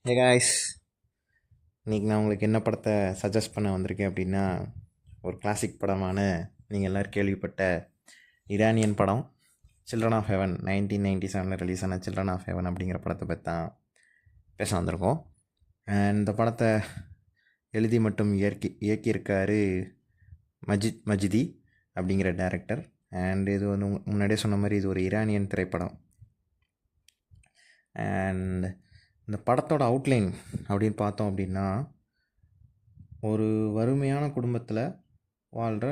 Hey guys, இன்றைக்கி நான் உங்களுக்கு என்ன படத்தை சஜஸ்ட் பண்ண வந்திருக்கேன் அப்படின்னா, ஒரு கிளாசிக் படமான நீங்கள் எல்லோரும் கேள்விப்பட்ட ஈரானியன் படம் சில்ட்ரன் ஆஃப் ஹெவன் 1997 ரிலீஸ் ஆன சில்ட்ரன் ஆஃப் ஹெவன் அப்படிங்கிற படத்தை பற்றி தான் பேச வந்திருக்கோம். அண்ட் இந்த படத்தை எழுதி மட்டும் இயக்கியிருக்காரு மஜிதி அப்படிங்கிற டைரக்டர். அண்ட் இது வந்து முன்னாடியே சொன்ன மாதிரி இது ஒரு ஈரானியன் திரைப்படம். அண்ட் இந்த படத்தோட அவுட்லைன் அப்படின்னு பார்த்தோம் அப்படின்னா, ஒரு வறுமையான குடும்பத்தில் வாழ்கிற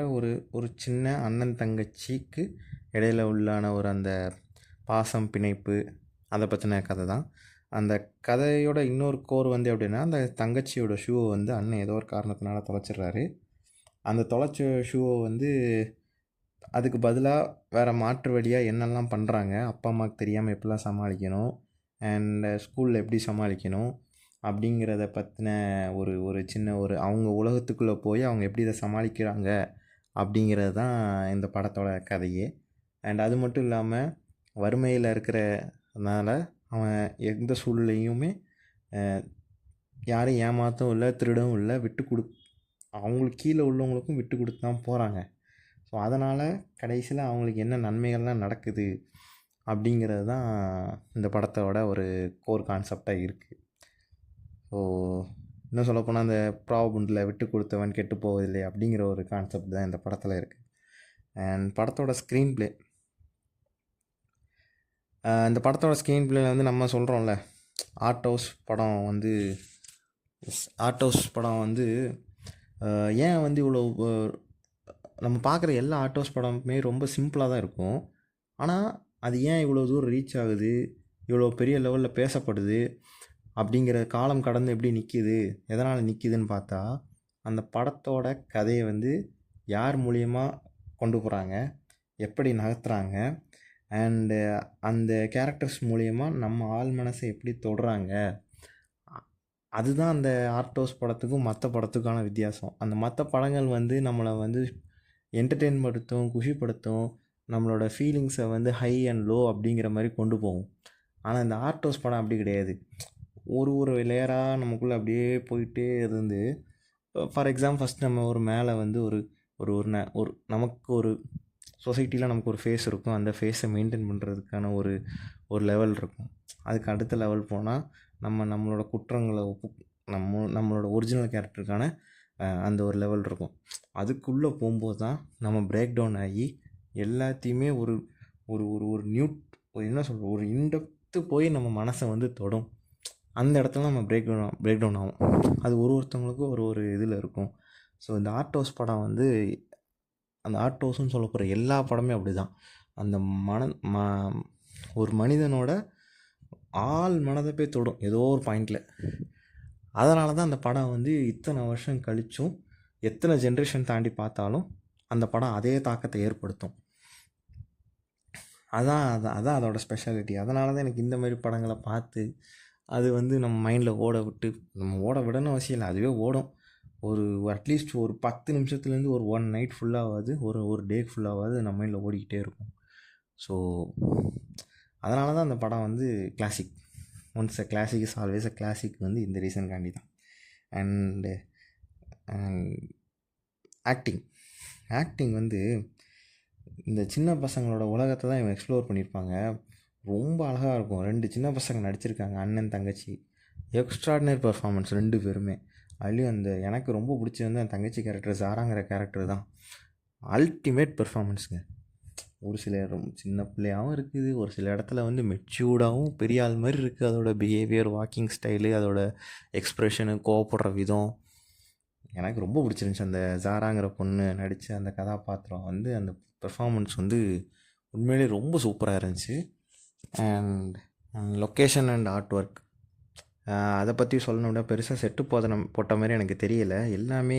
ஒரு சின்ன அண்ணன் தங்கச்சிக்கு இடையில் உள்ளான ஒரு அந்த பாசம் பிணைப்பு அதை பற்றின கதை தான். அந்த கதையோட இன்னொரு கோர் வந்து எப்படின்னா, அந்த தங்கச்சியோட ஷூவை வந்து அண்ணன் ஏதோ ஒரு காரணத்தினால தொலைச்சிடுறாரு. அந்த தொலைச்ச ஷூவை வந்து அதுக்கு பதிலாக வேறு மாற்று வழியாக என்னெல்லாம் பண்ணுறாங்க, அப்பா அம்மாவுக்கு தெரியாமல் எப்படிலாம் சமாளிக்கணும், அண்ட் ஸ்கூலில் எப்படி சமாளிக்கணும் அப்படிங்கிறத பற்றின ஒரு சின்ன அவங்க உலகத்துக்குள்ளே போய் அவங்க எப்படி இதை சமாளிக்கிறாங்க அப்படிங்கிறது தான் இந்த படத்தோட கதையே. அண்ட் அது மட்டும் இல்லாமல் வறுமையில் இருக்கிறனால அவன் எந்த சூழ்நிலையுமே யாரையும் ஏமாற்றவும் இல்லை, திருடவும் இல்லை, அவங்களுக்கு கீழே உள்ளவங்களுக்கும் விட்டு கொடுத்து தான் போகிறாங்க. ஸோ அதனால் கடைசியில் அவங்களுக்கு என்ன நன்மைகள்லாம் நடக்குது அப்படிங்கிறது தான் இந்த படத்தோட ஒரு கோர் கான்செப்டாக இருக்குது. ஸோ இன்னும் சொல்லப்போனால் அந்த ப்ராபுண்டில் விட்டு கொடுத்தவன் கெட்டு போவதில்லை அப்படிங்கிற ஒரு கான்செப்ட் தான் இந்த படத்தில் இருக்குது. அண்ட் படத்தோட ஸ்க்ரீன் ப்ளே, இந்த படத்தோட ஸ்க்ரீன் ப்ளேயில் வந்து நம்ம சொல்கிறோம்ல, ஆர்ட் ஹவுஸ் படம் வந்து ஏன் வந்து இவ்வளோ நம்ம பார்க்குற எல்லா ஆர்ட் ஹவுஸ் படமுமே ரொம்ப சிம்பிளாக தான் இருக்கும். ஆனால் அது ஏன் இவ்வளோ தூரம் ரீச் ஆகுது, இவ்வளோ பெரிய லெவலில் பேசப்படுது அப்படிங்கிற காலம் கடந்து எப்படி நிற்கிது, எதனால் நிற்கிதுன்னு பார்த்தா, அந்த படத்தோட கதையை வந்து யார் மூலியமாக கொண்டு போகிறாங்க, எப்படி நகர்த்துறாங்க, அண்டு அந்த கேரக்டர்ஸ் மூலயமா நம்ம ஆள் மனசை எப்படி தொடுறாங்க, அதுதான் அந்த ஆர்ட் ஹவுஸ் படத்துக்கும் மற்ற படத்துக்கான வித்தியாசம். அந்த மற்ற படங்கள் வந்து நம்மளை வந்து என்டர்டெயின் படுத்தும், குஷிப்படுத்தும், நம்மளோட ஃபீலிங்ஸை வந்து ஹை அண்ட் லோ அப்படிங்கிற மாதிரி கொண்டு போகும். ஆனால் இந்த ஆர்ட் ஹவுஸ் படம் அப்படி கிடையாது. ஒரு லேயராக நமக்குள்ளே அப்படியே போயிட்டே இருந்து, ஃபார் எக்ஸாம்பிள் ஃபஸ்ட் நம்ம ஒரு மேலே வந்து ஒரு ஒரு ஒரு நமக்கு ஒரு சொசைட்டியில் நமக்கு ஒரு ஃபேஸ் இருக்கும். அந்த ஃபேஸை மெயின்டைன் பண்ணுறதுக்கான ஒரு லெவல் இருக்கும். அதுக்கு அடுத்த லெவல் போனால் நம்மளோட குற்றங்களை நம்மளோட ஒரிஜினல் கேரக்டருக்கான அந்த ஒரு லெவல் இருக்கும். அதுக்குள்ளே போகும்போது தான் நம்ம பிரேக் டவுன் ஆகி எல்லாத்தையுமே ஒரு ஒரு ஒரு ஒரு என்ன சொல்கிற ஒரு இன்டெப்த்து போய் நம்ம மனசை வந்து தொடும். அந்த இடத்துல நம்ம பிரேக் டவுன் ஆகும். அது ஒருத்தவங்களுக்கும் ஒரு இதில் இருக்கும். ஸோ இந்த ஆர்ட் ஹவுஸ் படம் வந்து அந்த ஆர்ட் ஹவுஸ்ன்னு சொல்ல போகிற எல்லா படமே அப்படி தான். அந்த ஒரு மனிதனோட ஆள் மனதை போய் தொடும் ஏதோ ஒரு பாயிண்டில். அதனால தான் அந்த படம் வந்து இத்தனை வருஷம் கழித்தும் எத்தனை ஜென்ரேஷன் தாண்டி பார்த்தாலும் அந்த படம் அதே தாக்கத்தை ஏற்படுத்தும். அதான் அதோட ஸ்பெஷாலிட்டி. அதனால தான் எனக்கு இந்த மாதிரி படங்களை பார்த்து அது வந்து நம்ம மைண்டில் ஓட விடணும் அவசியம் இல்லை, அதுவே ஓடும். அட்லீஸ்ட் ஒரு 10 நிமிஷத்துலேருந்து ஒரு 1 நைட் ஃபுல்லாகாது, ஒரு டே ஃபுல்லாகாது நம்ம மைண்டில் ஓடிக்கிட்டே இருக்கும். ஸோ அதனால தான் அந்த படம் வந்து classic. Once a classic is always a classic வந்து இந்த ரீசன்காண்டி தான். அண்டு ஆக்டிங் வந்து இந்த சின்ன பசங்களோட உலகத்தை தான் இவங்க எக்ஸ்ப்ளோர் பண்ணியிருப்பாங்க. ரொம்ப அழகாக இருக்கும். 2 சின்ன பசங்க நடிச்சிருக்காங்க, அண்ணன் தங்கச்சி. எக்ஸ்ட்ராடினரி பர்ஃபார்மன்ஸ் 2 பேருமே. அதுலேயும் எனக்கு ரொம்ப பிடிச்சது வந்து அந்த தங்கச்சி கேரக்டர், ஜாராங்கிற கேரக்டர் தான் அல்டிமேட் பெர்ஃபார்மன்ஸுங்க. ஒரு சில சின்ன பிள்ளையாகவும் இருக்குது, ஒரு சில இடத்துல வந்து மெச்சூர்டாகவும் பெரிய ஆள் மாதிரி இருக்குது. அதோட பிஹேவியர், வாக்கிங் ஸ்டைலு, அதோட எக்ஸ்ப்ரெஷனு, கோவப்படுற விதம் எனக்கு ரொம்ப பிடிச்சிருந்துச்சி. அந்த ஜாராங்கிற பொண்ணு நடித்த அந்த கதாபாத்திரம் வந்து அந்த பெர்ஃபார்மன்ஸ் வந்து உண்மையிலே ரொம்ப சூப்பராக இருந்துச்சு. And location and art work, அதை பற்றி சொல்லணும்னா பெருசாக செட்டு போட்ட மாதிரி எனக்கு தெரியலை. எல்லாமே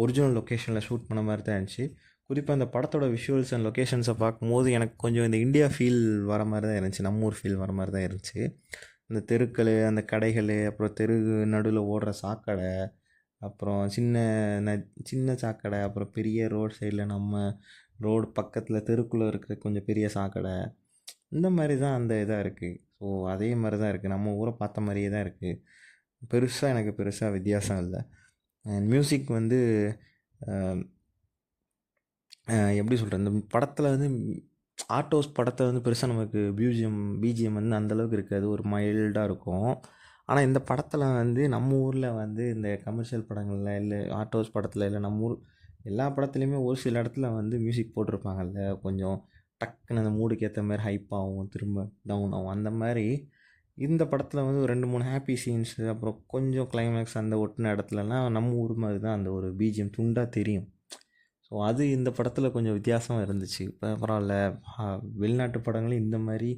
ஒரிஜினல் லொக்கேஷனில் ஷூட் பண்ண மாதிரி தான் இருந்துச்சு. குறிப்பாக அந்த படத்தோட விஷுவல்ஸ் அண்ட் லொக்கேஷன்ஸை பார்க்கும்போது எனக்கு கொஞ்சம் இந்த இந்தியா ஃபீல் வர மாதிரி தான் இருந்துச்சு, நம்ம ஊர் ஃபீல் வர மாதிரி தான் இருந்துச்சு. அந்த தெருக்கள், அந்த கடைகள், அப்புறம் தெரு நடுவில் ஓடுற சாக்கடை, அப்புறம் சின்ன சாக்கடை, அப்புறம் பெரிய ரோட் சைடில் நம்ம ரோடு பக்கத்தில் தெருக்குள்ளே இருக்கிற கொஞ்சம் பெரிய சாக்கடை, இந்த மாதிரி தான் அந்த இதாக இருக்குது. ஸோ அதே மாதிரி தான் இருக்குது, நம்ம ஊரை பார்த்த மாதிரியே தான் இருக்குது. எனக்கு பெருசாக வித்தியாசம் இல்லை. அண்ட் மியூசிக் வந்து எப்படி சொல்கிறது, இந்த படத்தில் வந்து ஆர்ட் ஹவுஸ் படத்தை வந்து பெருசாக நமக்கு பிஜிஎம் வந்து அந்தளவுக்கு இருக்காது, ஒரு மைல்டாக இருக்கும். ஆனால் இந்த படத்தில் வந்து நம்ம ஊரில் வந்து இந்த கமர்ஷியல் படங்களில் இல்லை ஆர்ட் ஹவுஸ் படத்தில் இல்லை நம்ம ஊர் எல்லா படத்துலையுமே ஒரு சில இடத்துல வந்து மியூசிக் போட்டிருப்பாங்கல்ல, கொஞ்சம் டக்குன்னு அந்த மூடுக்கு ஏற்ற மாதிரி ஹைப் ஆகும், திரும்ப டவுன் ஆகும். அந்த மாதிரி இந்த படத்தில் வந்து ஒரு 2 3 ஹாப்பி சீன்ஸு, அப்புறம் கொஞ்சம் கிளைமேக்ஸ் அந்த ஒட்டின இடத்துலலாம் நம்ம ஊர் மாதிரி தான் அந்த ஒரு பிஜிஎம் துண்டாக தெரியும். ஸோ அது இந்த படத்தில் கொஞ்சம் வித்தியாசமாக இருந்துச்சு. இப்போ பரவாயில்ல, வெளிநாட்டு படங்களும் இந்த மாதிரி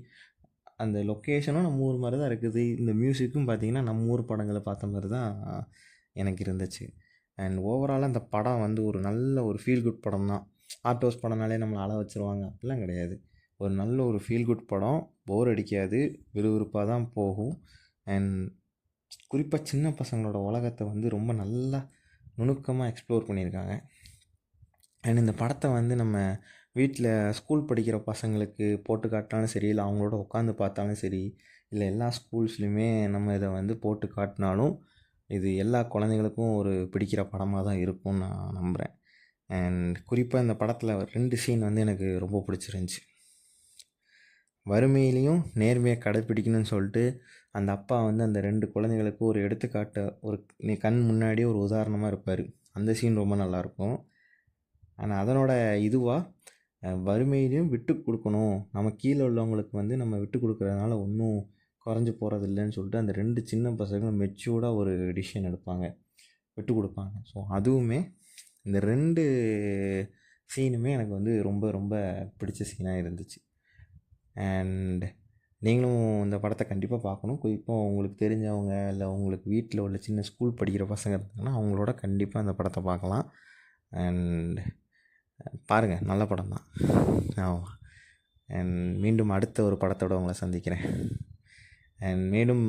அந்த லொக்கேஷனும் நம்ம ஊர் மாதிரி தான் இருக்குது, இந்த மியூசிக்கும் பார்த்திங்கன்னா நம்ம ஊர் படங்களை பார்த்த மாதிரி தான் எனக்கு இருந்துச்சு. அண்ட் ஓவராலாக அந்த படம் வந்து ஒரு நல்ல ஒரு ஃபீல் குட் படம் தான். ஆர்ட் ஹவுஸ் படம்னாலே நம்மளை அழ வச்சுருவாங்க அப்படிலாம் கிடையாது. ஒரு நல்ல ஒரு ஃபீல் குட் படம், போர் அடிக்காது, விறுவிறுப்பாக தான் போகும். அண்ட் குறிப்பாக சின்ன பசங்களோட உலகத்தை வந்து ரொம்ப நல்லா நுணுக்கமாக எக்ஸ்ப்ளோர் பண்ணியிருக்காங்க. அண்ட் இந்த படத்தை வந்து நம்ம வீட்டில் ஸ்கூல் படிக்கிற பசங்களுக்கு போட்டு காட்டினாலும் சரி, இல்லை அவங்களோட உட்காந்து பார்த்தாலும் சரி, இல்லை எல்லா ஸ்கூல்ஸ்லையுமே நம்ம இதை வந்து போட்டு காட்டினாலும் இது எல்லா குழந்தைங்களுக்கும் ஒரு பிடிக்கிற படமாக தான் இருக்கும்னு நான் நம்புகிறேன். அண்ட் குறிப்பாக இந்த படத்தில் 2 சீன் வந்து எனக்கு ரொம்ப பிடிச்சிருந்துச்சி. வறுமையிலையும் நேர்மையை கடைப்பிடிக்கணும்னு சொல்லிட்டு அந்த அப்பா வந்து அந்த 2 குழந்தைகளுக்கு ஒரு எடுத்துக்காட்ட ஒரு கண் முன்னாடியே ஒரு உதாரணமாக இருப்பார். அந்த சீன் ரொம்ப நல்லாயிருக்கும். ஆனால் அதனோட இதுவாக வறுமையிலையும் விட்டு கொடுக்கணும், நம்ம கீழே உள்ளவங்களுக்கு வந்து நம்ம விட்டு கொடுக்குறதுனால ஒன்றும் குறைஞ்சி போகிறதில்லன்னு சொல்லிட்டு அந்த 2 சின்ன பசங்களும் மெச்சூர்டாக ஒரு டிசிஷன் எடுப்பாங்க, விட்டு கொடுப்பாங்க. ஸோ அதுவுமே இந்த 2 சீனுமே எனக்கு வந்து ரொம்ப ரொம்ப பிடிச்ச சீனாக இருந்துச்சு. அண்ட் நீங்களும் இந்த படத்தை கண்டிப்பாக பார்க்கணும். குறிப்பாக உங்களுக்கு தெரிஞ்சவங்க இல்லை உங்களுக்கு வீட்டில் உள்ள சின்ன ஸ்கூல் படிக்கிற பசங்க இருந்தாங்கன்னா அவங்களோட கண்டிப்பாக இந்த படத்தை பார்க்கலாம். அண்ட் பாருங்கள், நல்ல படம் தான். ஆமாம். அண்ட் மீண்டும் அடுத்த ஒரு படத்தோடு உங்களை சந்திக்கிறேன். அண்ட் மேலும்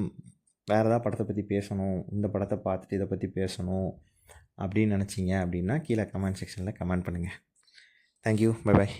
வேறு ஏதாவது படத்தை பற்றி பேசணும், இந்த படத்தை பார்த்துட்டு இதை பற்றி பேசணும் அப்படின்னு நினச்சிங்க அப்படின்னா கீழே கமெண்ட் செக்ஷனில் கமெண்ட் பண்ணுங்கள். Thank you, bye bye.